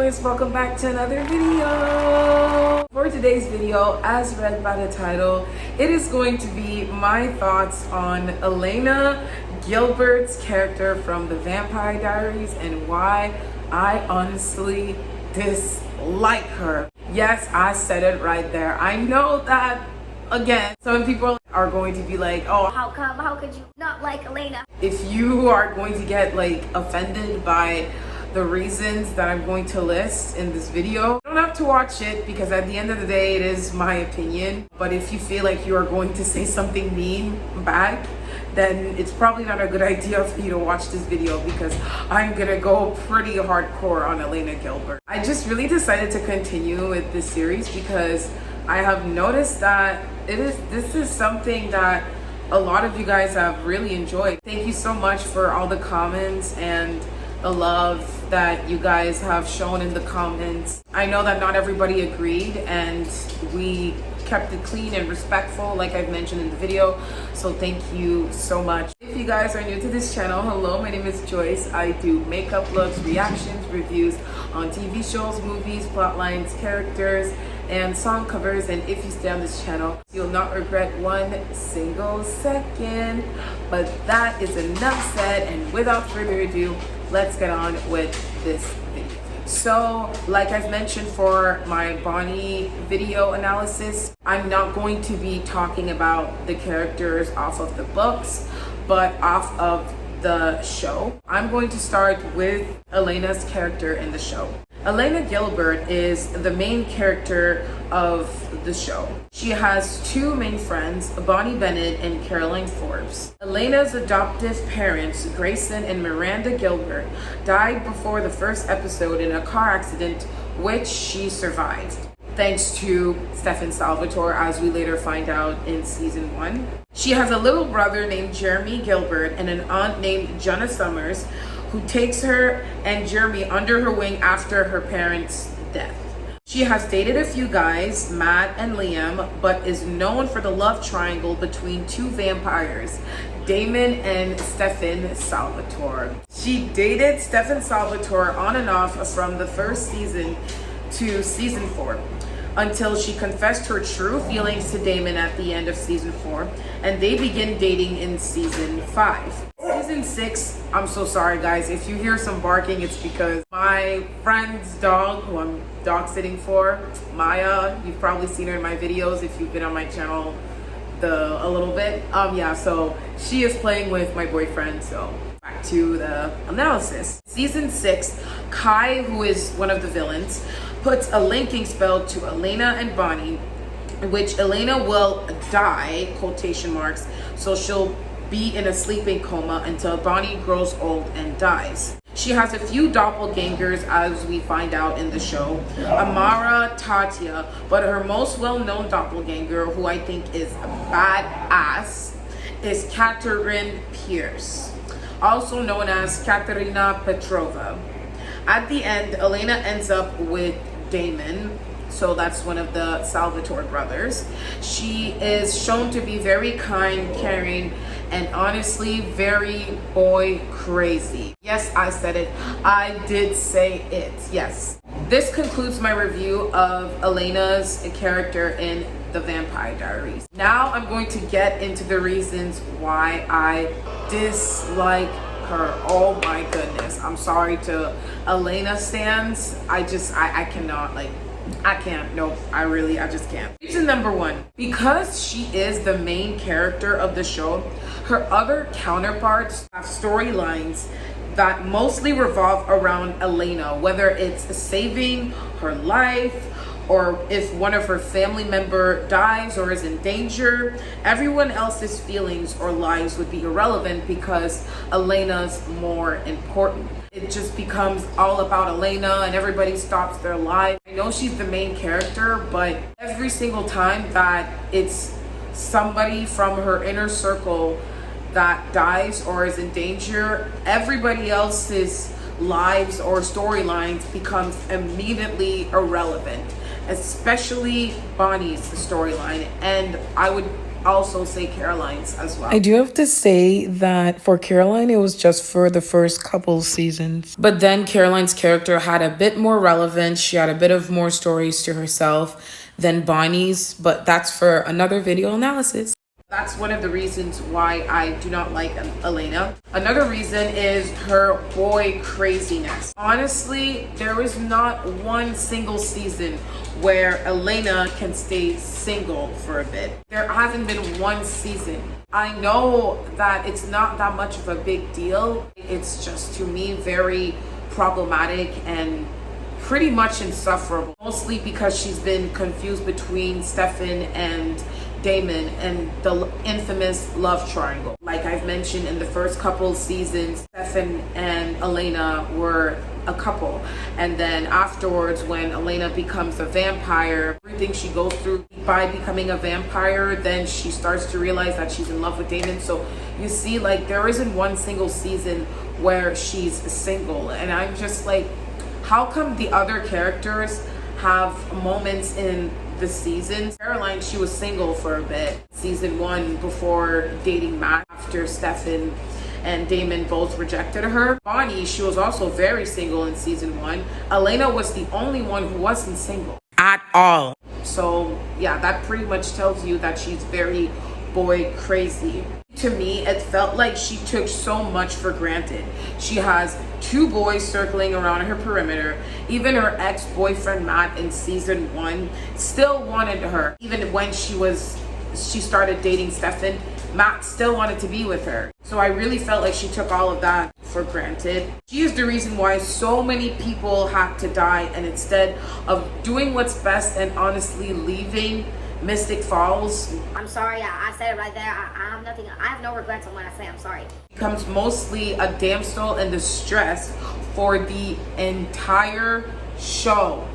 Joyce, welcome back to another video. For today's video, as read by the title, it is going to be my thoughts on Elena Gilbert's character from the Vampire Diaries and why I honestly dislike her. Yes, I said it right there. I know that, again, some people are going to be like, oh, how come? How could you not like Elena? If you are going to get offended by the reasons that I'm going to list in this video, you don't have to watch it because at the end of the day, it is my opinion. But if you feel like you are going to say something mean back, then it's probably not a good idea for you to watch this video because I'm gonna go pretty hardcore on Elena Gilbert. I just really decided to continue with this series because I have noticed that this is something that a lot of you guys have really enjoyed. Thank you so much for all the comments and the love that you guys have shown in the comments. I know that not everybody agreed and we kept it clean and respectful like I've mentioned in the video, so thank you so much. If you guys are new to this channel, hello, my name is Joyce. I do makeup looks, reactions, reviews on TV shows, movies, plot lines, characters, and song covers. And if you stay on this channel, you'll not regret one single second. But that is enough said, and without further ado, let's get on with this video. So, like I've mentioned for my Bonnie video analysis, I'm not going to be talking about the characters off of the books, but off of the show. I'm going to start with Elena's character in the show. Elena Gilbert is the main character of the show. She has two main friends, Bonnie Bennett and Caroline Forbes. Elena's adoptive parents, Grayson and Miranda Gilbert, died before the first episode in a car accident, which she survived, thanks to Stefan Salvatore, as we later find out in season 1. She has a little brother named Jeremy Gilbert and an aunt named Jenna Summers, who takes her and Jeremy under her wing after her parents' death. She has dated a few guys, Matt and Liam, but is known for the love triangle between two vampires, Damon and Stefan Salvatore. She dated Stefan Salvatore on and off from the first season to season 4, until she confessed her true feelings to Damon at the end of season 4, and they begin dating in season 5. Season 6, I'm so sorry guys, if you hear some barking, it's because my friend's dog, who I'm dog sitting for, Maya, you've probably seen her in my videos if you've been on my channel a little bit. So she is playing with my boyfriend, so back to the analysis. Season 6, Kai, who is one of the villains, puts a linking spell to Elena and Bonnie, in which Elena will die, quotation marks, so she'll be in a sleeping coma until Bonnie grows old and dies. She has a few doppelgangers, as we find out in the show, Amara, Tatia, but her most well-known doppelganger, who I think is a badass, is Catherine Pierce, also known as Katerina Petrova. At the end, Elena ends up with Damon, so that's one of the Salvatore brothers. She is shown to be very kind, caring, and honestly very boy crazy. Yes, I said it. I did say it. Yes. This concludes my review of Elena's character in the Vampire Diaries. Now I'm going to get into the reasons why I dislike her. Oh my goodness. I'm sorry to Elena stans. I cannot, I can't. Nope. I just can't. Reason number 1, because she is the main character of the show, her other counterparts have storylines that mostly revolve around Elena, whether it's saving her life, or if one of her family member dies or is in danger. Everyone else's feelings or lives would be irrelevant because Elena's more important. It just becomes all about Elena and everybody stops their life. I know she's the main character, but every single time that it's somebody from her inner circle that dies or is in danger, everybody else's lives or storylines becomes immediately irrelevant, especially Bonnie's storyline. And I would also say Caroline's as well. I do have to say that for Caroline, it was just for the first couple seasons. But then Caroline's character had a bit more relevance. She had a bit of more stories to herself than Bonnie's, but that's for another video analysis. That's one of the reasons why I do not like Elena. Another reason is her boy craziness. Honestly, there is not one single season where Elena can stay single for a bit. There hasn't been one season. I know that it's not that much of a big deal. It's just, to me, very problematic and pretty much insufferable. Mostly because she's been confused between Stefan and Damon and the infamous love triangle. Like I've mentioned, in the first couple seasons, Stefan and Elena were a couple, and then afterwards, when Elena becomes a vampire, everything she goes through by becoming a vampire, then she starts to realize that she's in love with Damon. So you see, like, there isn't one single season where she's single, and I'm just like, how come the other characters have moments in the seasons? Caroline, she was single for a bit. Season 1, before dating Matt, after Stefan and Damon both rejected her. Bonnie, she was also very single in season 1. Elena was the only one who wasn't single At all. So yeah, that pretty much tells you that she's very boy crazy. To me, it felt like she took so much for granted. She has 2 boys circling around her perimeter. Even her ex-boyfriend Matt in season 1 still wanted her. Even when she started dating Stefan, Matt still wanted to be with her. So I really felt like she took all of that for granted. She is the reason why so many people had to die, and instead of doing what's best and honestly leaving Mystic Falls, I'm sorry, I said it right there. I have nothing, I have no regrets on what I say. I'm sorry. becomes mostly a damsel in distress for the entire show.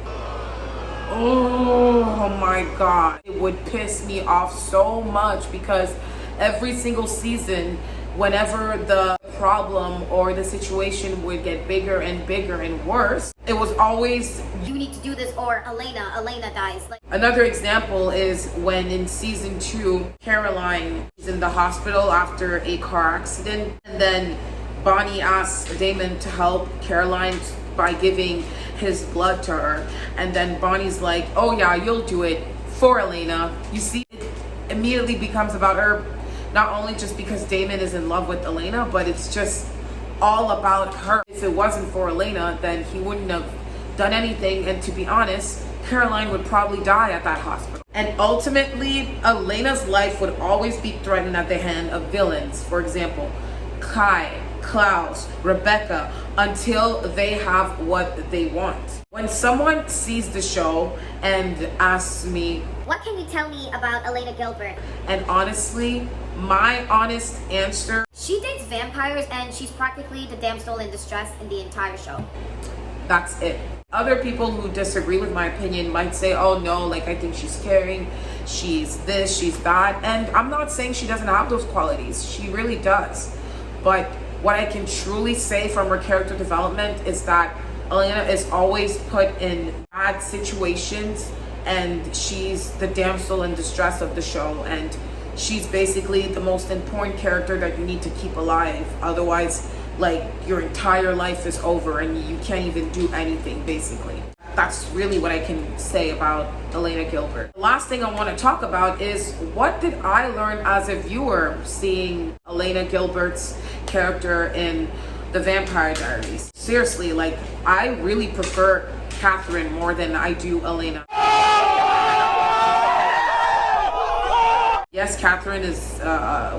Oh my god, it would piss me off so much, because every single season, whenever the problem or the situation would get bigger and bigger and worse, it was always, You need to do this or Elena dies. Like, another example is when in season 2, Caroline is in the hospital after a car accident, and then Bonnie asks Damon to help Caroline by giving his blood to her, and then Bonnie's like, oh yeah, you'll do it for Elena. You see, it immediately becomes about her, not only just because Damon is in love with Elena, but it's just all about her. If it wasn't for Elena, then he wouldn't have done anything, and to be honest, Caroline would probably die at that hospital. And ultimately, Elena's life would always be threatened at the hand of villains. For example, Kai, Klaus, Rebecca, until they have what they want. When someone sees the show and asks me, what can you tell me about Elena Gilbert? and honestly, my honest answer, She dates vampires and she's practically the damsel in distress in the entire show. that's it. Other people who disagree with my opinion might say, oh no, like I think she's caring, she's this, she's that. And I'm not saying she doesn't have those qualities. She really does. But what I can truly say from her character development is that Elena is always put in bad situations, and she's the damsel in distress of the show, and she's basically the most important character that you need to keep alive. Otherwise, like, your entire life is over and you can't even do anything, basically. That's really what I can say about Elena Gilbert. The last thing I want to talk about is, what did I learn as a viewer seeing Elena Gilbert's character in the Vampire Diaries? Seriously, like, I really prefer Catherine more than I do Elena. Yes, Catherine is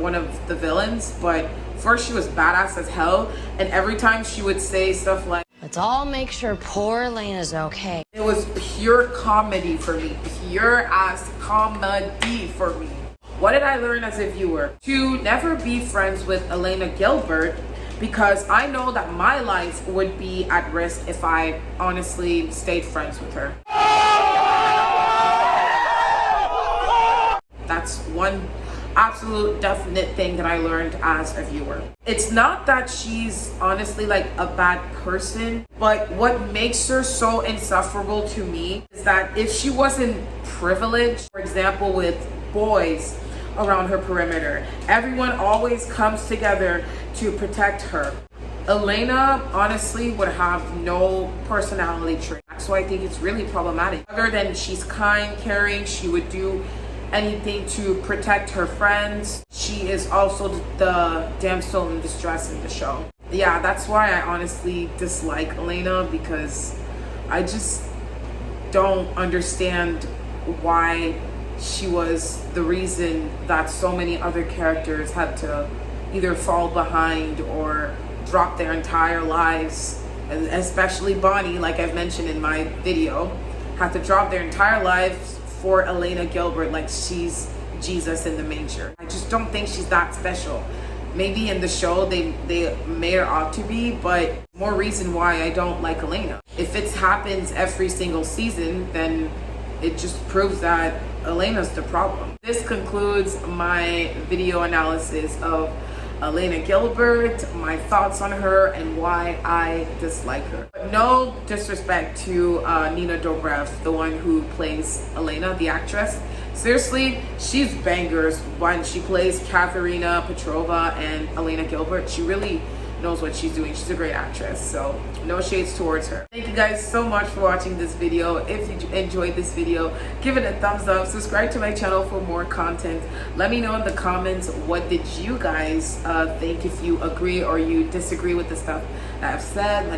one of the villains, but first she was badass as hell, and every time she would say stuff like, let's all make sure poor Elena's okay. it was pure comedy for me, pure ass comedy for me. What did I learn as a viewer? To never be friends with Elena Gilbert, because I know that my life would be at risk if I honestly stayed friends with her. That's one absolute definite thing that I learned as a viewer. It's not that she's honestly like a bad person, but what makes her so insufferable to me is that if she wasn't privileged, for example with boys, around her perimeter. Everyone always comes together to protect her. Elena honestly would have no personality trait. So I think it's really problematic. Other than she's kind, caring, she would do anything to protect her friends. She is also the damsel in distress in the show. Yeah, that's why I honestly dislike Elena, because I just don't understand why she was the reason that so many other characters had to either fall behind or drop their entire lives, especially Bonnie, like I've mentioned in my video, had to drop their entire lives for Elena Gilbert like she's Jesus in the manger. I just don't think she's that special. Maybe in the show they may or ought to be, but more reason why I don't like Elena. If it happens every single season, then it just proves that Elena's the problem. This concludes my video analysis of Elena Gilbert, my thoughts on her, and why I dislike her. But no disrespect to Nina Dobrev, the one who plays Elena, the actress. Seriously, she's bangers when she plays Katharina Petrova and Elena Gilbert. She really knows what she's doing. She's a great actress, so no shades towards her. Thank you guys so much for watching this video. If you enjoyed this video, give it a thumbs up, subscribe to my channel for more content. Let me know in the comments, what did you guys think, if you agree or you disagree with the stuff that I've said.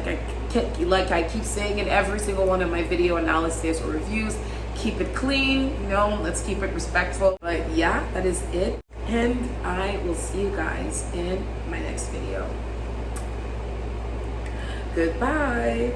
Like I keep saying in every single one of my video analysis or reviews, keep it clean, you know, let's keep it respectful. But yeah, that is it, and I will see you guys in my next video. Goodbye.